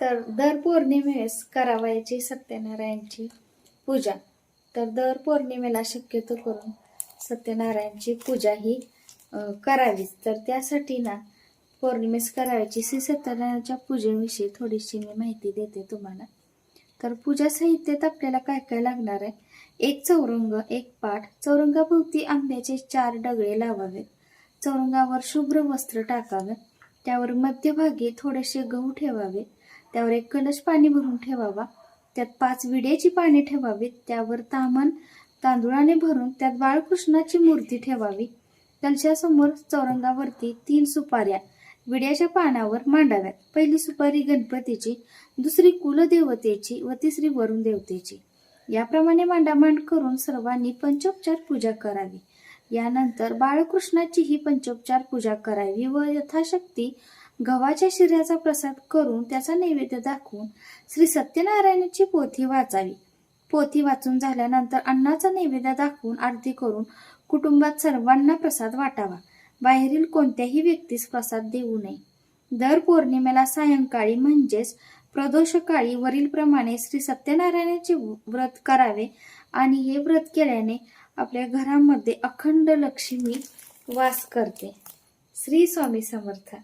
तर दर पौर्णिमेस करावयाची सत्यनारायणची पूजा. तर दर पौर्णिमेला शक्यतो करून सत्यनारायणची पूजा ही करावीच. तर त्यासाठी ना पौर्णिमेस करायची श्री सत्यनारायणच्या पूजेविषयी थोडीशी मी माहिती देते तुम्हाला. तर पूजा साहित्यात आपल्याला काय काय लागणार आहे. एक चौरंग, एक पाट. चौरंगाभोवती आंब्याचे 4 डगळे लावावेत. चौरंगावर शुभ्र वस्त्र टाकावे. त्यावर मध्यभागी थोडेसे गहू ठेवावे. त्यावर एक कलश पाणी भरून ठेवावा. त्यात 5 विड्याची पाने ठेवावीत. त्यावर ताम्हण तांदुळाने भरून त्यात बाळकृष्णाची मूर्ती ठेवावी. कलशासमोर चौरंगावरती 3 सुपाऱ्या विड्याच्या पानावर मांडाव्यात. पहिली सुपारी गणपतीची, दुसरी कुलदेवतेची व तिसरी वरुण देवतेची. याप्रमाणे मांडामांड करून सर्वांनी पंचोपचार पूजा करावी. यानंतर बाळकृष्णाची ही पंचोपचार पूजा करावी व यथाशक्ती गव्हाच्या शिऱ्याचा प्रसाद करून त्याचा नैवेद्य दाखवून श्री सत्यनारायणाची पोथी वाचावी. पोथी वाचून झाल्यानंतर अन्नाचा नैवेद्य दाखवून आरती करून कुटुंबात सर्वांना प्रसाद वाटावा. बाहेरील कोणत्याही व्यक्तीस प्रसाद देऊ नये. दर पौर्णिमेला सायंकाळी म्हणजेच प्रदोषकाळी वरीलप्रमाणे श्री सत्यनारायणाचे व्रत करावे आणि हे व्रत केल्याने आपल्या घरामध्ये अखंड लक्ष्मी वास करते. श्री स्वामी समर्थ.